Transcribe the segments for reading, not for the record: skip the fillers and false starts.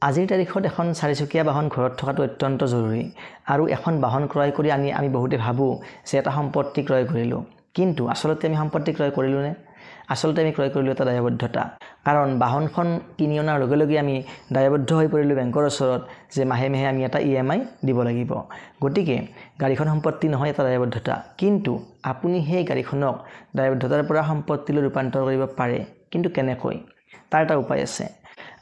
আজিৰ তাৰিখত এখন চাৰিচকীয়া বাহন ঘৰত থকাটো অত্যন্ত জৰুৰী আৰু এখন বাহন ক্ৰয় কৰি আমি বহুতে ভাবোঁ যে এটা সম্পত্তি ক্ৰয় কৰিলোঁ, কিন্তু আচলতে আমি সম্পত্তি ক্ৰয় কৰিলোঁনে? আচলতে আমি ক্ৰয় কৰিলোঁ এটা দায়বদ্ধতা। কাৰণ বাহনখন কিনি অনাৰ লগে লগে আমি দায়বদ্ধ হৈ পৰিলোঁ বেংকৰ ওচৰত যে মাহে মাহে আমি এটা EMI দিব লাগিব। গতিকে গাড়ীখন সম্পত্তি নহয়, এটা দায়বদ্ধতা। কিন্তু আপুনি সেই গাড়ীখনক দায়বদ্ধতাৰ পৰা সম্পত্তিলৈ ৰূপান্তৰ কৰিব পাৰে। কিন্তু কেনেকৈ? তাৰ এটা উপায় আছে।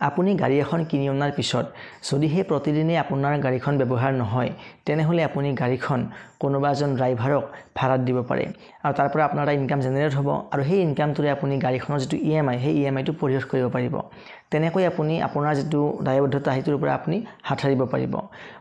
আপুনি গাড়ী এখন কিনি অনাৰ পিছত যদি সেই প্ৰতিদিনে আপোনাৰ গাড়ীখন ব্যৱহাৰ নহয়, তেনেহ'লে আপুনি গাড়ীখন কোনোবা এজন ড্ৰাইভাৰক ভাড়াত দিব পাৰে আৰু তাৰ পৰা আপোনাৰ এটা ইনকাম জেনেৰেট হ'ব আৰু সেই ইনকামটোৰে আপুনি গাড়ীখনৰ যিটো EMI সেই EMIটো পৰিশোধ কৰিব পাৰিব। তেনেকৈ আপুনি আপোনাৰ যিটো দায়বদ্ধতা সেইটোৰ পৰা আপুনি হাত সাৰিব পাৰিব।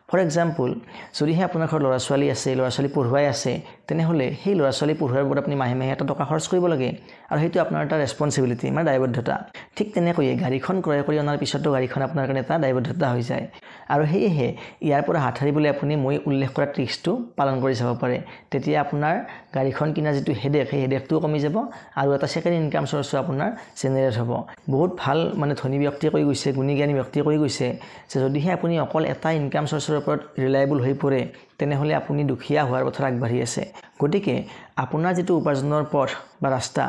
ফৰ এক্সাম্পল, যদিহে আপোনাৰ ঘৰত ল'ৰা ছোৱালী আছে, ল'ৰা ছোৱালী পঢ়ুৱাই আছে, তেনেহ'লে সেই ল'ৰা ছোৱালী পঢ়ুৱাৰ ওপৰত আপুনি মাহে মাহে এটা টকা খৰচ কৰিব লাগে আৰু সেইটো আপোনাৰ এটা ৰেছপনচিবিলিটি, মানে দায়বদ্ধতা। ঠিক তেনেকৈয়ে গাড়ীখন ক্ৰয় কৰি অনাৰ পিছতো গাড়ীখন আপোনাৰ কাৰণে এটা দায়বদ্ধতা হৈ যায় আৰু সেয়েহে ইয়াৰ পৰা হাত সাৰিবলৈ আপুনি মই উল্লেখ কৰা ট্ৰিক্সটো পালন কৰি চাব পাৰে। তেতিয়া আপোনাৰ গাড়ীখন কিনাৰ যিটো হেডেক, সেই হেডেকটোও কমি যাব আৰু এটা ছেকেণ্ড ইনকাম চ'ৰ্চো আপোনাৰ জেনেৰেট হ'ব। বহুত ভাল ধনী ব্যক্তিয়ে কৈ গৈছে, গুণীজ্ঞানী ব্যক্তিয়ে কৈ গৈছে যে যদিহে আপুনি অকল এটা ইনকাম চ'ৰ্চৰ ওপৰত ৰিলায়েবল হৈ পৰে, তেনেহ'লে আপুনি দুখীয়া হোৱাৰ পথত আগবাঢ়ি আছে। গতিকে আপোনাৰ যিটো উপাৰ্জনৰ পথ বা ৰাস্তা,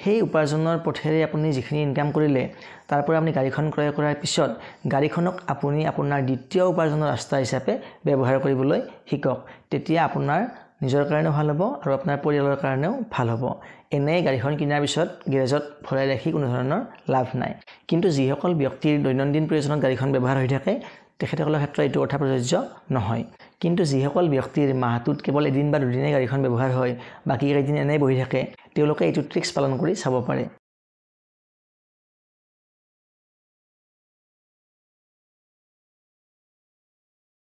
সেই উপাৰ্জনৰ পথেৰে আপুনি যিখিনি ইনকাম কৰিলে, তাৰ পৰা আপুনি গাড়ীখন ক্ৰয় কৰাৰ পিছত গাড়ীখনক আপুনি আপোনাৰ দ্বিতীয় উপাৰ্জনৰ ৰাস্তা হিচাপে ব্যৱহাৰ কৰিবলৈ শিকক। তেতিয়া আপোনাৰ নিজৰ কাৰণেও ভাল হ'ব আৰু আপোনাৰ পৰিয়ালৰ কাৰণেও ভাল হ'ব। এনেই গাড়ীখন কিনাৰ পিছত গেৰেজত ভৰাই ৰাখি কোনো ধৰণৰ লাভ নাই। কিন্তু যিসকল ব্যক্তিৰ দৈনন্দিন প্ৰয়োজনত গাড়ীখন ব্যৱহাৰ হৈ থাকে, তেখেতসকলৰ ক্ষেত্ৰত এইটো কথা প্ৰযোজ্য নহয়। কিন্তু যিসকল ব্যক্তিৰ মাহটোত কেৱল এদিন বা দুদিনেই গাড়ীখন ব্যৱহাৰ হয়, বাকী কেইদিন এনেই বহি থাকে, তেওঁলোকে এইটো ট্ৰিক্স পালন কৰি চাব পাৰে।